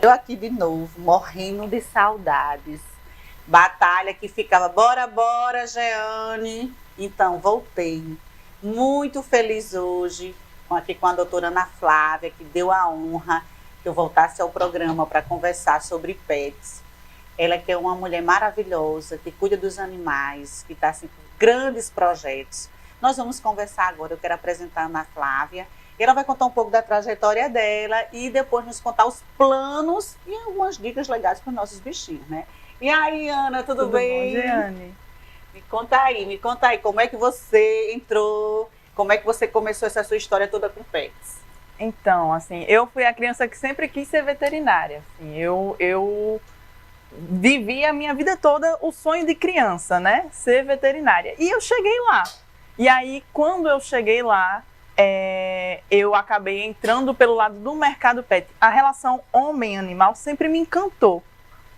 Eu aqui de novo, morrendo de saudades. Batalha que ficava, bora, bora, Jeane. Então, voltei. Muito feliz hoje, aqui com a doutora Ana Flávia, que deu a honra que eu voltasse ao programa para conversar sobre pets. Ela que é uma mulher maravilhosa, que cuida dos animais, que está assim, com grandes projetos. Nós vamos conversar agora, eu quero apresentar a Ana Flávia. Ela vai contar um pouco da trajetória dela e depois nos contar os planos e algumas dicas legais para os nossos bichinhos, né? E aí, Ana, tudo bem? Bom, Jeane? Me conta aí, como é que você entrou, como é que você começou essa sua história toda com pets? Então, assim, eu fui a criança que sempre quis ser veterinária. Assim, eu vivi a minha vida toda o sonho de criança, né? Ser veterinária. E eu cheguei lá. E aí, quando eu cheguei lá, eu acabei entrando pelo lado do mercado pet. A relação homem-animal sempre me encantou,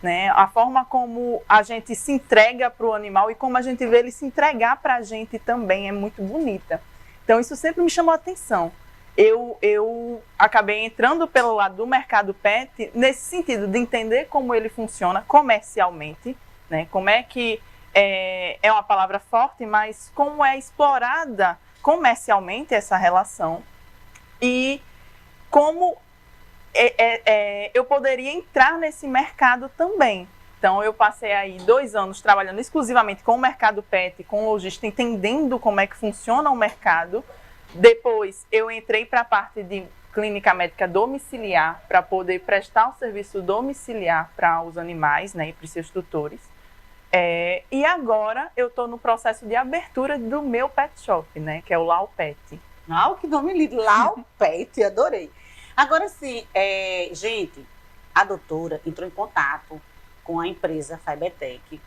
né? A forma como a gente se entrega para o animal e como a gente vê ele se entregar para a gente também é muito bonita. Então, isso sempre me chamou a atenção. Eu acabei entrando pelo lado do mercado pet nesse sentido de entender como ele funciona comercialmente, né? Como é que é uma palavra forte, mas como é explorada comercialmente essa relação e como eu poderia entrar nesse mercado também. Então, eu passei aí 2 anos trabalhando exclusivamente com o mercado pet, com lojista, entendendo como é que funciona o mercado. Depois, eu entrei para a parte de clínica médica domiciliar, para poder prestar o serviço domiciliar para os animais, né, e para os seus tutores. E agora, eu estou no processo de abertura do meu pet shop, né, que é o Lau Pet. Que nome lindo, Lau Pet, adorei. Agora sim, gente, a doutora entrou em contato com a empresa Fibertech,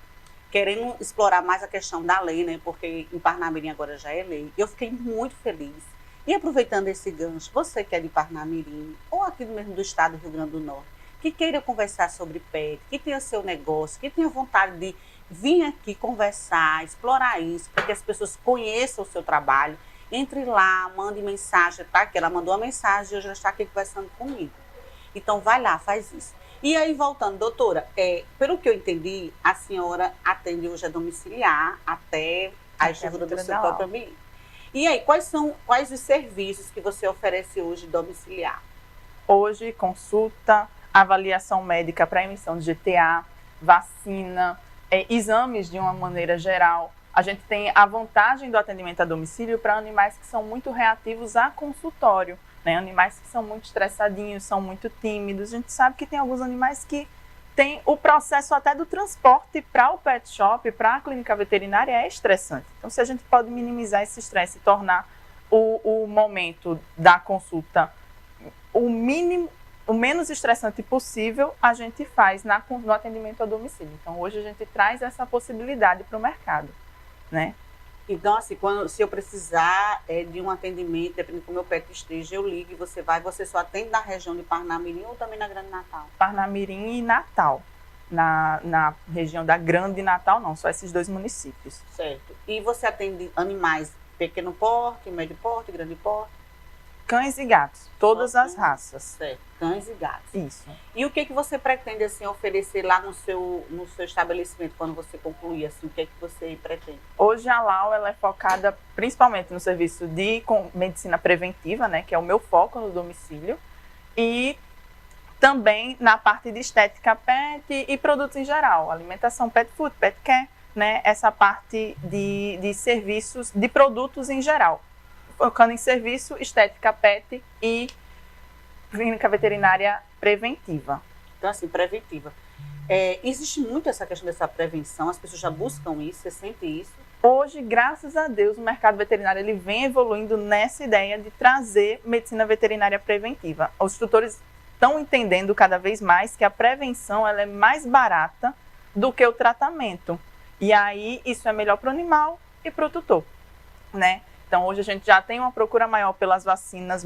querendo explorar mais a questão da lei, né? Porque em Parnamirim agora já é lei. Eu fiquei muito feliz. E aproveitando esse gancho, você que é de Parnamirim, ou aqui mesmo do estado do Rio Grande do Norte, que queira conversar sobre pet, que tenha seu negócio, que tenha vontade de vir aqui conversar, explorar isso, para que as pessoas conheçam o seu trabalho, entre lá, mande mensagem, tá? Que ela mandou uma mensagem e eu já está aqui conversando comigo. Então, vai lá, faz isso. E aí, voltando, doutora, pelo que eu entendi, a senhora atende hoje a domiciliar até a estrutura do seu próprio ambiente. E aí, quais os serviços que você oferece hoje domiciliar? Hoje, consulta, avaliação médica para emissão de GTA, vacina, exames de uma maneira geral. A gente tem a vantagem do atendimento a domicílio para animais que são muito reativos a consultório, né? Animais que são muito estressadinhos, são muito tímidos. A gente sabe que tem alguns animais que têm o processo até do transporte para o pet shop, para a clínica veterinária, é estressante. Então, se a gente pode minimizar esse estresse e tornar o momento da consulta o menos estressante possível, a gente faz no atendimento a domicílio. Então, hoje a gente traz essa possibilidade para o mercado, né? Então, assim, se eu precisar de um atendimento, dependendo do meu pet esteja, eu ligo e você só atende na região de Parnamirim ou também na Grande Natal? Parnamirim e Natal. Na região da Grande Natal, não, só esses 2 municípios. Certo. E você atende animais pequeno porte, médio porte, grande porte? Cães e gatos, todas as raças. Certo, cães e gatos. Isso. E o que você pretende assim, oferecer lá no seu estabelecimento, quando você concluir? Assim, o que você pretende? Hoje a Lau ela é focada principalmente no serviço de medicina preventiva, né, que é o meu foco no domicílio, e também na parte de estética pet e produtos em geral, alimentação pet food, pet care, né, essa parte de serviços, de produtos em geral. Focando em serviço, estética pet e clínica veterinária preventiva. Então, assim, preventiva. Existe muito essa questão dessa prevenção, as pessoas já buscam isso, você sente isso? Hoje, graças a Deus, o mercado veterinário ele vem evoluindo nessa ideia de trazer medicina veterinária preventiva. Os tutores estão entendendo cada vez mais que a prevenção ela é mais barata do que o tratamento. E aí, isso é melhor para o animal e para o tutor, né? Então, hoje a gente já tem uma procura maior pelas vacinas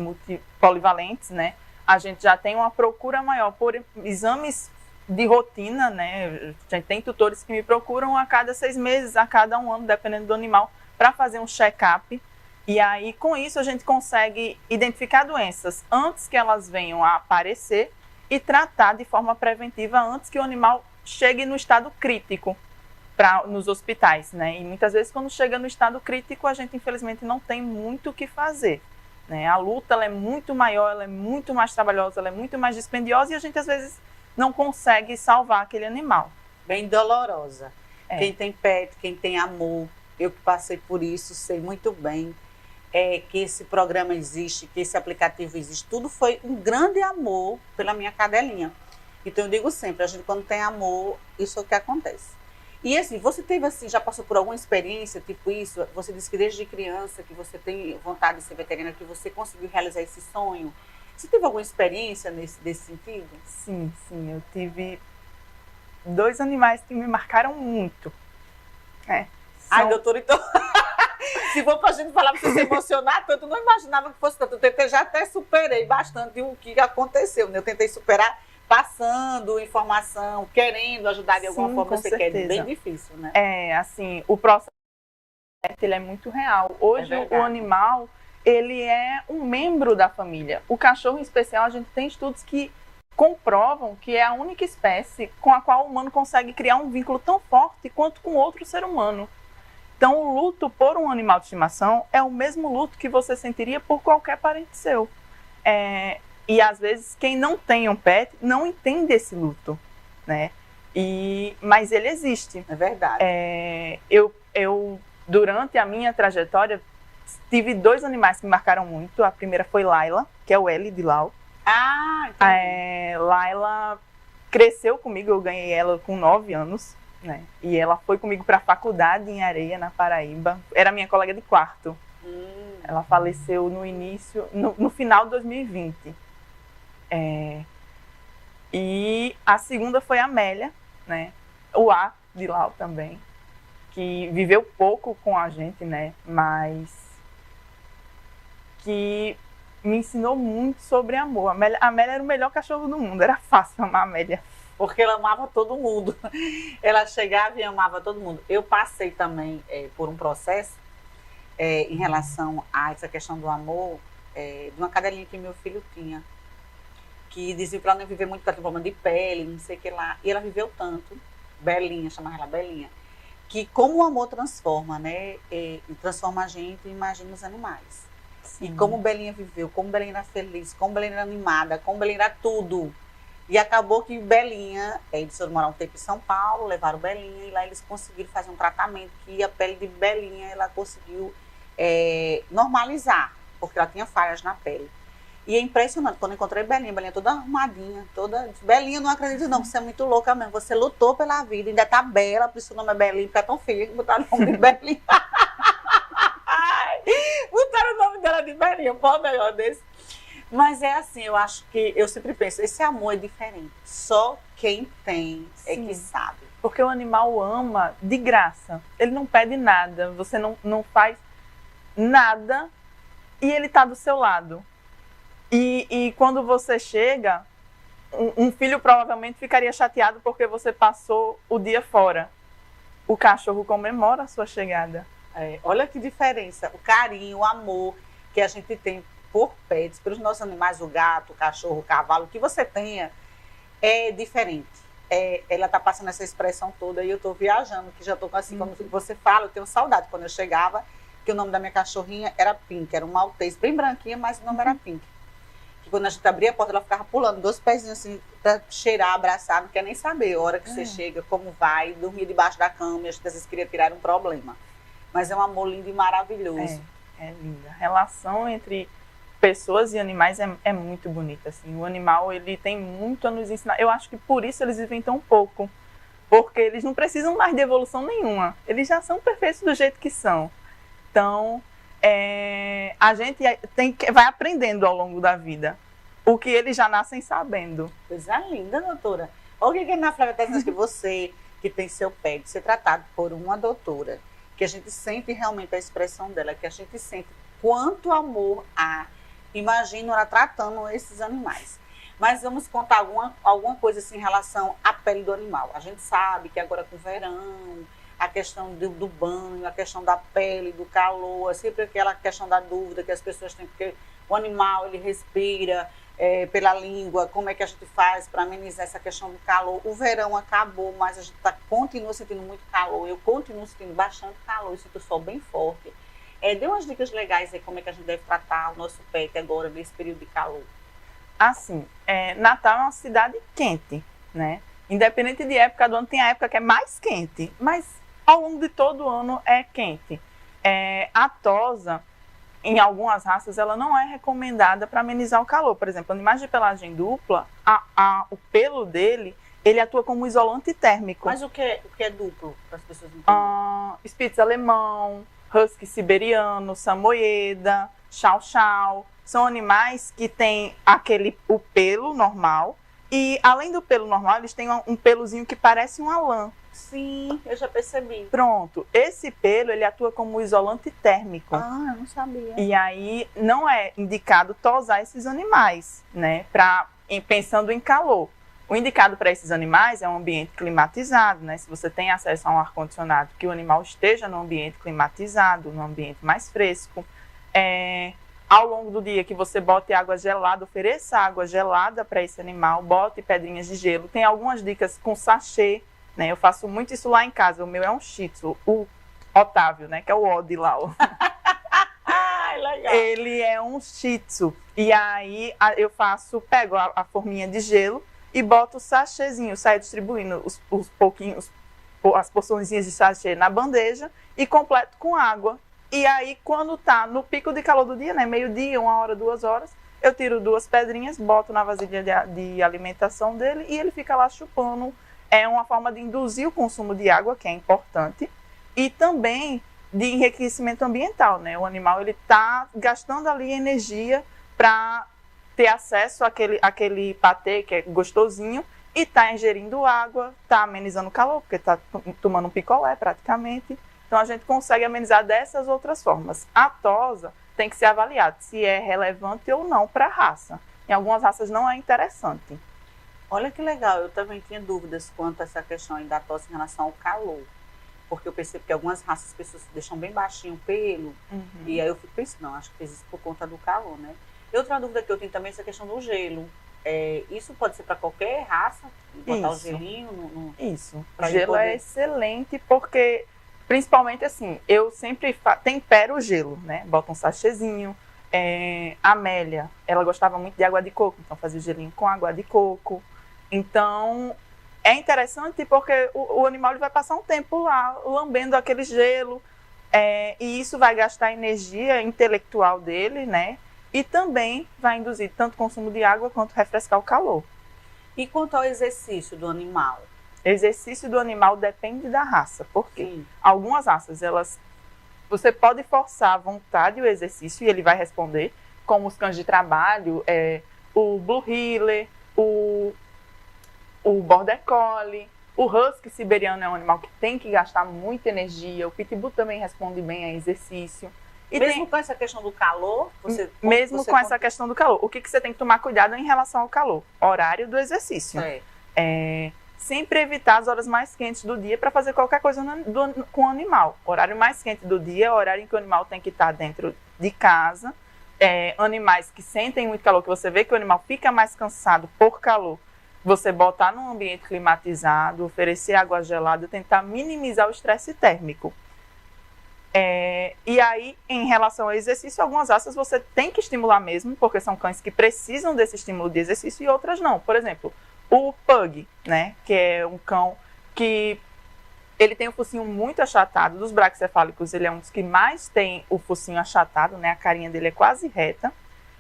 polivalentes, né? A gente já tem uma procura maior por exames de rotina, né? A gente tem tutores que me procuram a cada 6 meses, a cada 1 ano, dependendo do animal, para fazer um check-up. E aí, com isso, a gente consegue identificar doenças antes que elas venham a aparecer e tratar de forma preventiva antes que o animal chegue no estado crítico nos hospitais, né? E muitas vezes quando chega no estado crítico, a gente infelizmente não tem muito o que fazer, né? A luta ela é muito maior, ela é muito mais trabalhosa, ela é muito mais dispendiosa e a gente às vezes não consegue salvar aquele animal. Bem dolorosa. Quem tem pet, quem tem amor, eu que passei por isso, sei muito bem que esse programa existe, que esse aplicativo existe. Tudo foi um grande amor pela minha cadelinha. Então eu digo sempre, a gente quando tem amor, isso é o que acontece. E assim, você teve assim, já passou por alguma experiência tipo isso? Você disse que desde criança que você tem vontade de ser veterinária, que você conseguiu realizar esse sonho. Você teve alguma experiência desse sentido? Sim, eu tive 2 animais que me marcaram muito. Ai, doutora, então, se for pra gente falar pra você se emocionar tanto, eu não imaginava que fosse tanto. Eu já até superei bastante o que aconteceu, né? Eu tentei superar passando informação, querendo ajudar de alguma forma, você quer, é bem difícil, né? Assim, o processo ele é muito real. Hoje o animal, ele é um membro da família. O cachorro em especial, a gente tem estudos que comprovam que é a única espécie com a qual o humano consegue criar um vínculo tão forte quanto com outro ser humano. Então, o luto por um animal de estimação é o mesmo luto que você sentiria por qualquer parente seu. E, às vezes, quem não tem um pet não entende esse luto, né? Mas ele existe. É verdade. Eu, durante a minha trajetória, tive 2 animais que me marcaram muito. A primeira foi Laila, que é o L de Lau. Laila cresceu comigo, eu ganhei ela com 9 anos, né? E ela foi comigo para a faculdade em Areia, na Paraíba. Era minha colega de quarto. Ela faleceu no final de 2020. E a segunda foi a Amélia, né? O A de Lau também, que viveu pouco com a gente, né? Mas que me ensinou muito sobre amor. A Amélia era o melhor cachorro do mundo, era fácil amar a Amélia. Porque ela amava todo mundo. Ela chegava e amava todo mundo. Eu passei também por um processo em relação a essa questão do amor, de uma cadelinha que meu filho tinha, que dizia para ela não viver muito, porque ela tinha problema de pele, não sei o que lá. E ela viveu tanto, Belinha, chamava ela Belinha, que como o amor transforma, né? E transforma a gente, imagina os animais. Sim. E como Belinha viveu, como Belinha era feliz, como Belinha era animada, como Belinha era tudo. E acabou que Belinha, eles foram morar um tempo em São Paulo, levaram Belinha, e lá eles conseguiram fazer um tratamento que a pele de Belinha, ela conseguiu normalizar, porque ela tinha falhas na pele. E é impressionante, quando eu encontrei Belinha toda arrumadinha, Belinha, não acredito não, você é muito louca mesmo, você lutou pela vida, ainda tá bela, por isso o nome é Belinha, porque é tão feia que botaram o nome de Belinha. Botaram o nome dela de Belinha, pô, melhor desse. Mas é assim, eu acho que, eu sempre penso, esse amor é diferente, só quem tem é que sabe. Porque o animal ama de graça, ele não pede nada, você não faz nada e ele tá do seu lado. E quando você chega, um filho provavelmente ficaria chateado porque você passou o dia fora. O cachorro comemora a sua chegada. Olha que diferença, o carinho, o amor que a gente tem por pets, pelos nossos animais, o gato, o cachorro, o cavalo, o que você tenha, é diferente. Ela está passando essa expressão toda e eu estou viajando, que já estou assim, quando você fala, eu tenho saudade. Quando eu chegava, que o nome da minha cachorrinha era Pink, era uma maltês, bem branquinha, mas o nome era Pink. Que quando a gente abria a porta, ela ficava pulando 2 pezinhos assim, para cheirar, abraçar, não quer nem saber a hora que você chega, como vai, dormia debaixo da cama, e a gente às vezes queria tirar um problema. Mas é um amor lindo e maravilhoso. É linda. A relação entre pessoas e animais é muito bonita, assim. O animal, ele tem muito a nos ensinar. Eu acho que por isso eles vivem tão pouco, porque eles não precisam mais de evolução nenhuma. Eles já são perfeitos do jeito que são. Então, a gente vai aprendendo ao longo da vida o que eles já nascem sabendo. Coisa linda, doutora. Olha o que a Ana Flávia está dizendo, que você, que tem seu pet, ser tratado por uma doutora, que a gente sente realmente a expressão dela, que a gente sente quanto amor há. Imagino ela tratando esses animais. Mas vamos contar alguma coisa assim em relação à pele do animal. A gente sabe que agora com o verão, a questão do banho, a questão da pele, do calor, é sempre aquela questão da dúvida que as pessoas têm, porque o animal, ele respira pela língua, como é que a gente faz para amenizar essa questão do calor. O verão acabou, mas a gente continua sentindo muito calor, eu continuo sentindo bastante calor, eu sinto o sol bem forte. Dê umas dicas legais aí, como é que a gente deve tratar o nosso pet agora, nesse período de calor. Assim, Natal é uma cidade quente, né? Independente de época do ano, tem a época que é mais quente, mas ao longo de todo o ano é quente. A tosa, em algumas raças, ela não é recomendada para amenizar o calor. Por exemplo, animais de pelagem dupla, o pelo dele, ele atua como isolante térmico. Mas o que é duplo, para as pessoas entenderem? Spitz alemão, husky siberiano, samoyeda, chow chow, são animais que têm o pelo normal e, além do pelo normal, eles têm um pelozinho que parece uma lã. Sim, eu já percebi. Pronto, esse pelo, ele atua como isolante térmico. Ah, eu não sabia. E aí, não é indicado tosar esses animais, né, pensando em calor. O indicado para esses animais é um ambiente climatizado, né? Se você tem acesso a um ar-condicionado, que o animal esteja no ambiente climatizado, no ambiente mais fresco. Ao longo do dia que você bote água gelada, ofereça água gelada para esse animal, bote pedrinhas de gelo. Tem algumas dicas com sachê, né? Eu faço muito isso lá em casa. O meu é um shih tzu, o Otávio, né? Que é o Odi lá. Legal. Ele é um shih tzu. E aí eu pego a forminha de gelo e boto o sachêzinho, saio distribuindo os pouquinhos, as porçõezinhas de sachê na bandeja e completo com água. E aí, quando tá no pico de calor do dia, né, meio-dia, 1 hora, 2 horas, eu tiro 2 pedrinhas, boto na vasilha de alimentação dele e ele fica lá chupando. É uma forma de induzir o consumo de água, que é importante, e também de enriquecimento ambiental, né? O animal, ele tá gastando ali energia para ter acesso àquele patê que é gostosinho e está ingerindo água, está amenizando o calor, porque está tomando um picolé praticamente. Então a gente consegue amenizar dessas outras formas. A tosa tem que ser avaliada se é relevante ou não para a raça. Em algumas raças não é interessante. Olha que legal, eu também tinha dúvidas quanto a essa questão aí da tosse em relação ao calor. Porque eu percebo que algumas raças as pessoas deixam bem baixinho o pelo, e aí eu fico pensando, não, acho que fez isso por conta do calor, né? E outra dúvida que eu tenho também é essa questão do gelo. Isso pode ser para qualquer raça? Botar o gelinho Isso. O gelo é excelente porque, principalmente assim, eu sempre tempero o gelo, né? Boto um sachêzinho. A Amélia, ela gostava muito de água de coco, então fazia o gelinho com água de coco. Então, é interessante porque o animal ele vai passar um tempo lá lambendo aquele gelo, e isso vai gastar a energia intelectual dele, né? E também vai induzir tanto consumo de água quanto refrescar o calor. E quanto ao exercício do animal? Exercício do animal depende da raça, porque algumas raças, você pode forçar à vontade o exercício e ele vai responder, como os cães de trabalho, o Blue Heeler, o Border Collie, o Husky siberiano é um animal que tem que gastar muita energia, o Pitbull também responde bem a exercício. E mesmo com essa questão do calor? Essa questão do calor. O que você tem que tomar cuidado em relação ao calor? Horário do exercício. Sempre evitar as horas mais quentes do dia para fazer qualquer coisa com o animal. O horário mais quente do dia é o horário em que o animal tem que estar dentro de casa. Animais que sentem muito calor, que você vê que o animal fica mais cansado por calor, você botar num ambiente climatizado, oferecer água gelada, tentar minimizar o estresse térmico. E aí, em relação ao exercício, algumas raças você tem que estimular mesmo, porque são cães que precisam desse estímulo de exercício e outras não. Por exemplo, o Pug, né, que é um cão que ele tem o focinho muito achatado, dos braquicefálicos ele é um dos que mais tem o focinho achatado, né, a carinha dele é quase reta.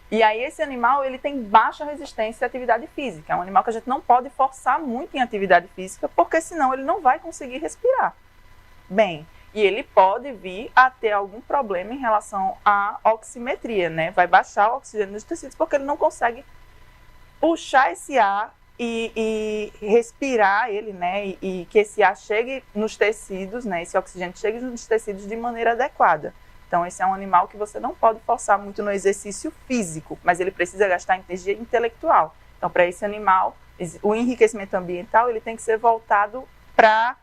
E aí esse animal ele tem baixa resistência à atividade física, é um animal que a gente não pode forçar muito em atividade física, porque senão ele não vai conseguir respirar bem. E ele pode vir a ter algum problema em relação à oximetria, né? Vai baixar o oxigênio nos tecidos porque ele não consegue puxar esse ar e respirar ele, né? E que esse ar chegue nos tecidos, né? Esse oxigênio chegue nos tecidos de maneira adequada. Então, esse é um animal que você não pode forçar muito no exercício físico, mas ele precisa gastar energia intelectual. Então, para esse animal, o enriquecimento ambiental ele tem que ser voltado para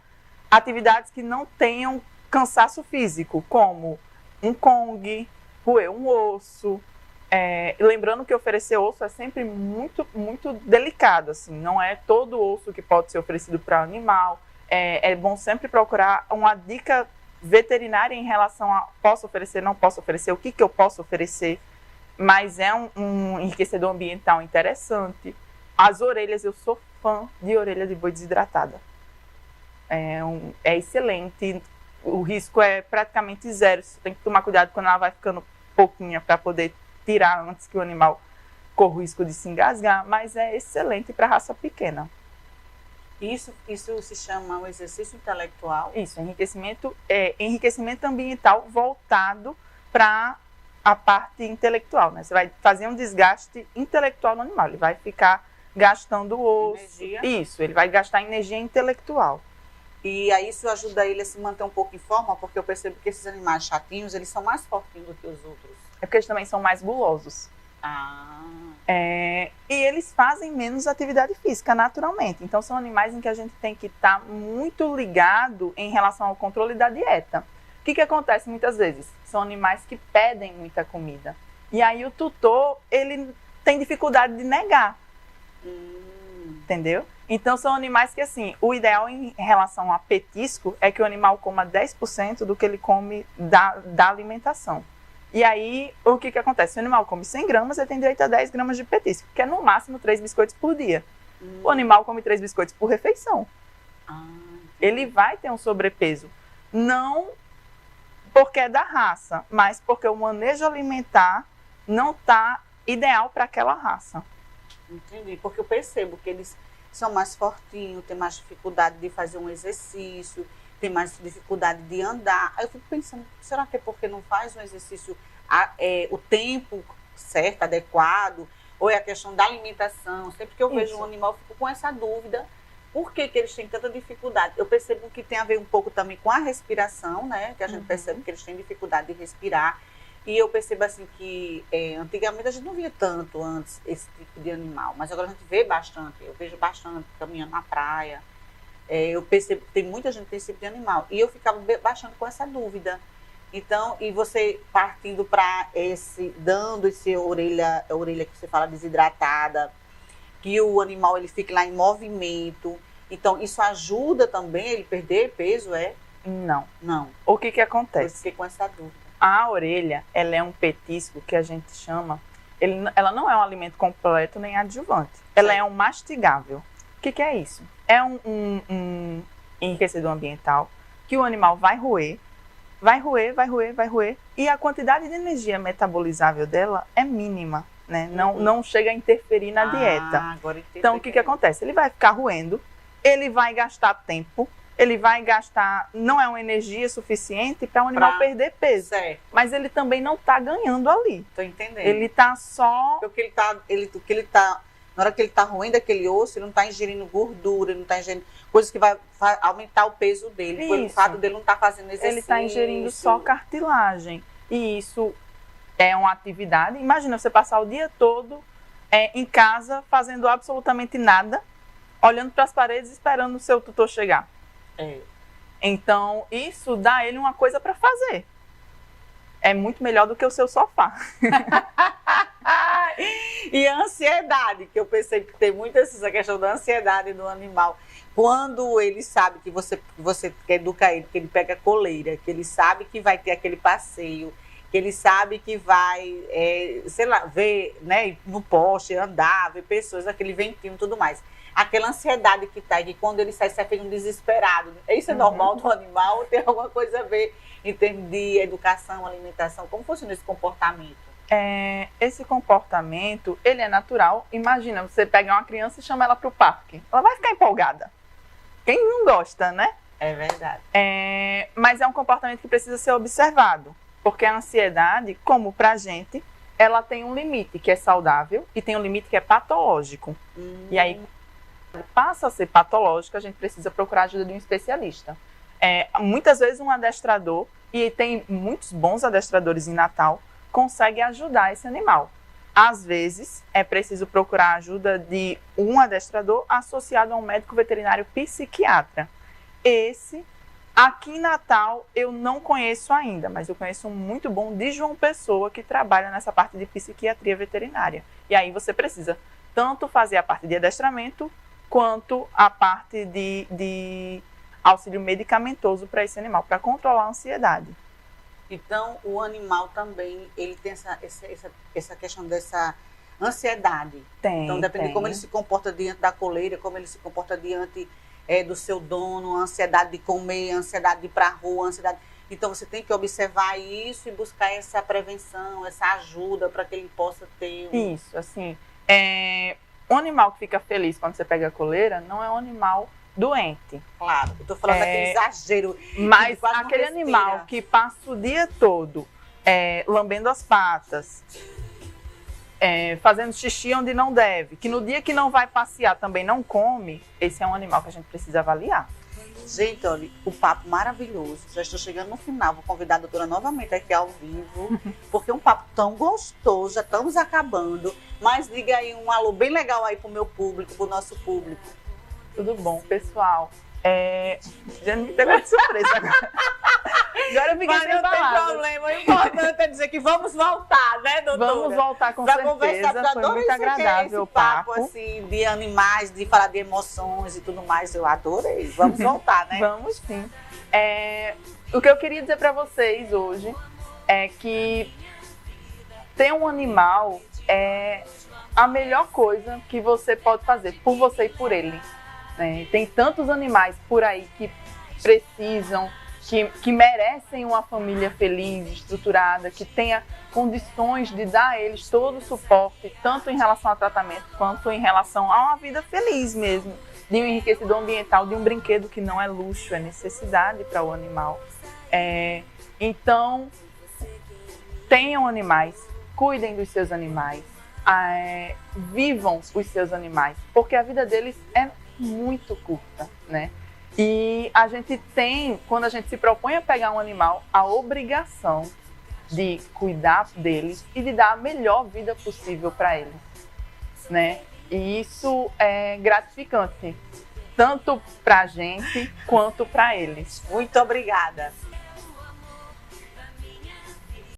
atividades que não tenham cansaço físico, como um Kong, roer um osso, Lembrando que oferecer osso é sempre muito, muito delicado, assim, não é todo osso que pode ser oferecido para o animal. É bom sempre procurar uma dica veterinária em relação a posso oferecer, não posso oferecer, o que eu posso oferecer, mas é um enriquecedor ambiental interessante. As orelhas, eu sou fã de orelha de boi desidratada. É excelente, o risco é praticamente zero, você tem que tomar cuidado quando ela vai ficando pouquinha para poder tirar antes que o animal corra o risco de se engasgar, mas é excelente para raça pequena. Isso se chama o exercício intelectual? Isso, enriquecimento ambiental voltado para a parte intelectual, né? Você vai fazer um desgaste intelectual no animal, ele vai ficar gastando o osso. Energia. Isso, ele vai gastar energia intelectual. E aí isso ajuda ele a se manter um pouco em forma, porque eu percebo que esses animais chatinhos, eles são mais fortinhos do que os outros. É porque eles também são mais gulosos. E eles fazem menos atividade física naturalmente. Então são animais em que a gente tem que estar muito ligado em relação ao controle da dieta. O que acontece muitas vezes? São animais que pedem muita comida. E aí o tutor, ele tem dificuldade de negar. Entendeu? Então são animais que, assim, o ideal em relação a petisco é que o animal coma 10% do que ele come da alimentação. E aí, o que acontece? Se o animal come 100 gramas, ele tem direito a 10 gramas de petisco, que é no máximo 3 biscoitos por dia. O animal come 3 biscoitos por refeição. Ele vai ter um sobrepeso. Não porque é da raça, mas porque o manejo alimentar não está ideal para aquela raça. Entendi, porque eu percebo que eles são mais fortinhos, têm mais dificuldade de fazer um exercício, tem mais dificuldade de andar. Aí eu fico pensando, será que é porque não faz um exercício o tempo certo, adequado? Ou é a questão da alimentação? Sempre que eu vejo um animal, eu fico com essa dúvida. Por que eles têm tanta dificuldade? Eu percebo que tem a ver um pouco também com a respiração, né? Que a gente percebe que eles têm dificuldade de respirar. E eu percebo assim que antigamente a gente não via tanto antes esse tipo de animal. Mas agora a gente vê bastante. Eu vejo bastante caminhando na praia. Eu percebo que tem muita gente que tem esse tipo de animal. E eu ficava bastante com essa dúvida. Então, e você partindo para dando esse orelha que você fala desidratada, que o animal ele fique lá em movimento. Então, isso ajuda também ele perder peso, Não. Não. O que acontece? Eu fiquei com essa dúvida. A orelha, ela é um petisco que a gente chama, ela não é um alimento completo nem adjuvante. Ela é um mastigável. O que é isso? É um enriquecedor ambiental que o animal vai roer, e a quantidade de energia metabolizável dela é mínima, né? Não chega a interferir na dieta. Agora então, o que acontece? Ele vai ficar roendo, ele vai gastar tempo, ele vai gastar, não é uma energia suficiente para o animal perder peso. Certo. Mas ele também não está ganhando ali. Estou entendendo. Ele está só... Porque na hora que ele está roendo aquele osso, ele não está ingerindo gordura, ele não está ingerindo coisas que vai aumentar o peso dele. Por o fato dele não estar fazendo exercício. Ele está ingerindo só cartilagem. E isso é uma atividade. Imagina você passar o dia todo em casa, fazendo absolutamente nada, olhando para as paredes, esperando o seu tutor chegar. Então, isso dá a ele uma coisa para fazer. É muito melhor do que o seu sofá. E a ansiedade, que eu percebo que tem muito essa questão da ansiedade do animal. Quando ele sabe que você quer educar ele, que ele pega a coleira, que ele sabe que vai ter aquele passeio, que ele sabe que vai, sei lá, ver, né, no poste, andar, ver pessoas, aquele ventinho e tudo mais. Aquela ansiedade que tá, que quando ele sai, fica um desesperado. Isso é normal do animal ou tem alguma coisa a ver em termos de educação, alimentação? Como funciona esse comportamento? Esse comportamento, ele é natural. Imagina, você pega uma criança e chama ela para o parque. Ela vai ficar empolgada. Quem não gosta, né? É verdade. Mas é um comportamento que precisa ser observado. Porque a ansiedade, como pra gente, ela tem um limite que é saudável e tem um limite que é patológico. E aí, passa a ser patológico, a gente precisa procurar a ajuda de um especialista. Muitas vezes um adestrador, e tem muitos bons adestradores em Natal, consegue ajudar esse animal. Às vezes, é preciso procurar a ajuda de um adestrador associado a um médico veterinário psiquiatra. Esse Aqui em Natal eu não conheço ainda, mas eu conheço um muito bom de João Pessoa que trabalha nessa parte de psiquiatria veterinária. E aí você precisa tanto fazer a parte de adestramento quanto a parte de auxílio medicamentoso para esse animal, para controlar a ansiedade. Então, o animal também, ele tem essa questão dessa ansiedade. Então, depende de como ele se comporta diante da coleira, como ele se comporta diante do seu dono, a ansiedade de comer, a ansiedade de ir para a rua, a ansiedade... Então, você tem que observar isso e buscar essa prevenção, essa ajuda para que ele possa ter... Isso, assim, um animal que fica feliz quando você pega a coleira não é um animal doente. Claro, eu tô falando daquele exagero. Mas aquele animal que passa o dia todo lambendo as patas, fazendo xixi onde não deve, que no dia que não vai passear também não come, esse é um animal que a gente precisa avaliar. Gente, olha, o papo maravilhoso. Já estou chegando no final, vou convidar a doutora novamente aqui ao vivo, porque é um papo tão gostoso, já estamos acabando. Mas diga aí um alô bem legal aí pro meu público, pro nosso público. Tudo bom, pessoal? Já me pegou de surpresa agora. Agora eu fiquei sem palavras. Mas não tem problema, o importante é dizer que vamos voltar, né, doutora? Vamos voltar com certeza, conversar, foi muito agradável o papo. Assim, de animais, de falar de emoções e tudo mais, eu adorei. Vamos voltar, né? Vamos sim. O que eu queria dizer para vocês hoje é que ter um animal é a melhor coisa que você pode fazer por você e por ele. Tem tantos animais por aí que precisam, que merecem uma família feliz, estruturada, que tenha condições de dar a eles todo o suporte, tanto em relação ao tratamento, quanto em relação a uma vida feliz mesmo, de um enriquecedor ambiental, de um brinquedo que não é luxo, é necessidade para o animal. Então, tenham animais, cuidem dos seus animais, vivam os seus animais, porque a vida deles é muito curta, né? E a gente tem, quando a gente se propõe a pegar um animal, a obrigação de cuidar deles e de dar a melhor vida possível para eles, né? E isso é gratificante, tanto para a gente quanto para eles. Muito obrigada.